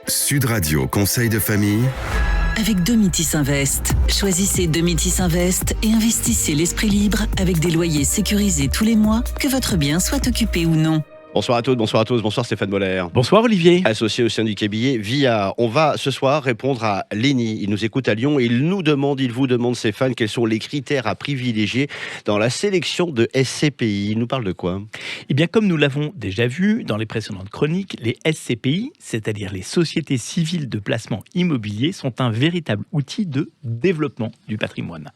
Sud Radio Conseil de famille. Avec Domitis Invest. Choisissez Domitis Invest et investissez l'esprit libre avec des loyers sécurisés tous les mois, que votre bien soit occupé ou non. Bonsoir à toutes, bonsoir à tous, bonsoir Stéphane Moller. Bonsoir Olivier. Associé au syndicat billet VIA. On va ce soir répondre à Lenny. Il nous écoute à Lyon et il vous demande Stéphane, quels sont les critères à privilégier dans la sélection de SCPI. Il nous parle de quoi ? Eh bien, comme nous l'avons déjà vu dans les précédentes chroniques, les SCPI, c'est-à-dire les sociétés civiles de placement immobilier, sont un véritable outil de développement du patrimoine.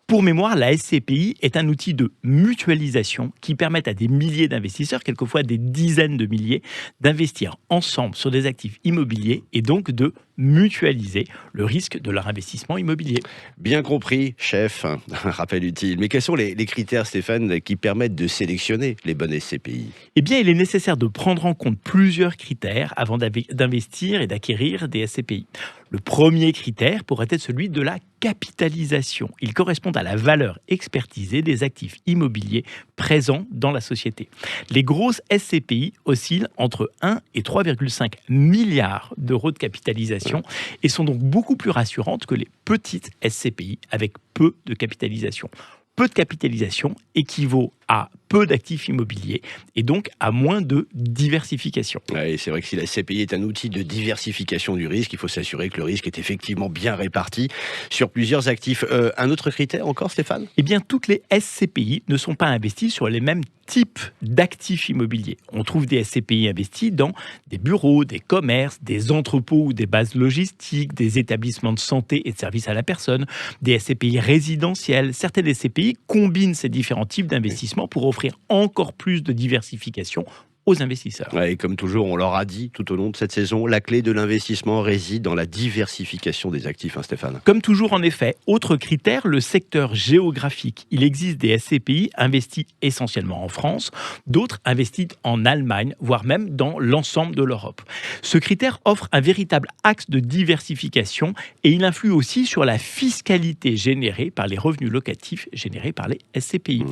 Pour mémoire, la SCPI est un outil de mutualisation qui permet à des milliers d'investisseurs, quelquefois des dizaines de milliers, d'investir ensemble sur des actifs immobiliers et donc de mutualiser le risque de leur investissement immobilier. Bien compris, chef. Un rappel utile. Mais quels sont les critères, Stéphane, qui permettent de sélectionner les bonnes SCPI ? Eh bien, il est nécessaire de prendre en compte plusieurs critères avant d'investir et d'acquérir des SCPI. Le premier critère pourrait être celui de la capitalisation. Il correspond à la valeur expertisée des actifs immobiliers présents dans la société. Les grosses SCPI oscillent entre 1 et 3,5 milliards d'euros de capitalisation et sont donc beaucoup plus rassurantes que les petites SCPI avec peu de capitalisation. Peu de capitalisation équivaut à peu d'actifs immobiliers et donc à moins de diversification. Ouais, c'est vrai que si la SCPI est un outil de diversification du risque, il faut s'assurer que le risque est effectivement bien réparti sur plusieurs actifs. Un autre critère encore, Stéphane ? Eh bien, toutes les SCPI ne sont pas investies sur les mêmes types d'actifs immobiliers. On trouve des SCPI investis dans des bureaux, des commerces, des entrepôts ou des bases logistiques, des établissements de santé et de services à la personne, des SCPI résidentiels. Certaines SCPI combinent ces différents types d'investissements pour offrir encore plus de diversification aux investisseurs. Ouais, et comme toujours, on leur a dit tout au long de cette saison, la clé de l'investissement réside dans la diversification des actifs, hein, Stéphane. Comme toujours, en effet, autre critère, le secteur géographique. Il existe des SCPI investis essentiellement en France, d'autres investis en Allemagne, voire même dans l'ensemble de l'Europe. Ce critère offre un véritable axe de diversification et il influe aussi sur la fiscalité générée par les revenus locatifs générés par les SCPI.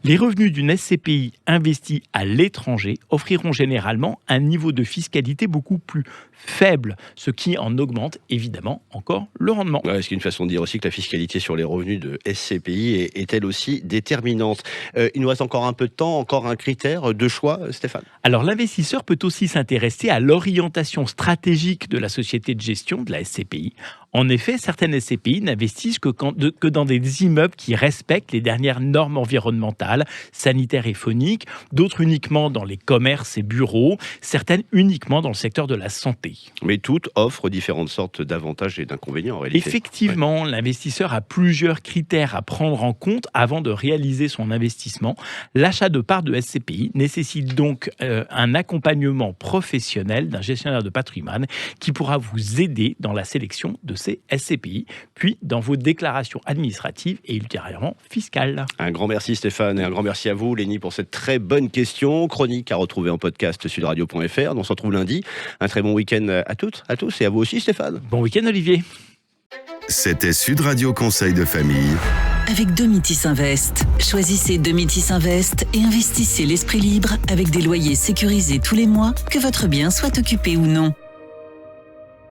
Les revenus d'une SCPI investie à l'étranger offriront généralement un niveau de fiscalité beaucoup plus faible, ce qui en augmente évidemment encore le rendement. Ouais, c'est une façon de dire aussi que la fiscalité sur les revenus de SCPI est elle aussi déterminante. Il nous reste encore un peu de temps, encore un critère de choix, Stéphane ? Alors l'investisseur peut aussi s'intéresser à l'orientation stratégique de la société de gestion de la SCPI. En effet, certaines SCPI n'investissent que dans des immeubles qui respectent les dernières normes environnementales, sanitaires et phoniques, d'autres uniquement dans les commerces et bureaux, certaines uniquement dans le secteur de la santé. Mais toutes offrent différentes sortes d'avantages et d'inconvénients en réalité. Effectivement, l'investisseur a plusieurs critères à prendre en compte avant de réaliser son investissement. L'achat de parts de SCPI nécessite donc un accompagnement professionnel d'un gestionnaire de patrimoine qui pourra vous aider dans la sélection de ces SCPI, puis dans vos déclarations administratives et ultérieurement fiscales. Un grand merci Stéphane et un grand merci à vous Lenny pour cette très bonne question. Chronique à retrouver en podcast sudradio.fr. On se retrouve lundi. Un très bon week-end à toutes, à tous et à vous aussi Stéphane. Bon week-end Olivier. C'était Sud Radio Conseil de famille. Avec Domitis Invest. Choisissez Domitis Invest et investissez l'esprit libre avec des loyers sécurisés tous les mois, que votre bien soit occupé ou non.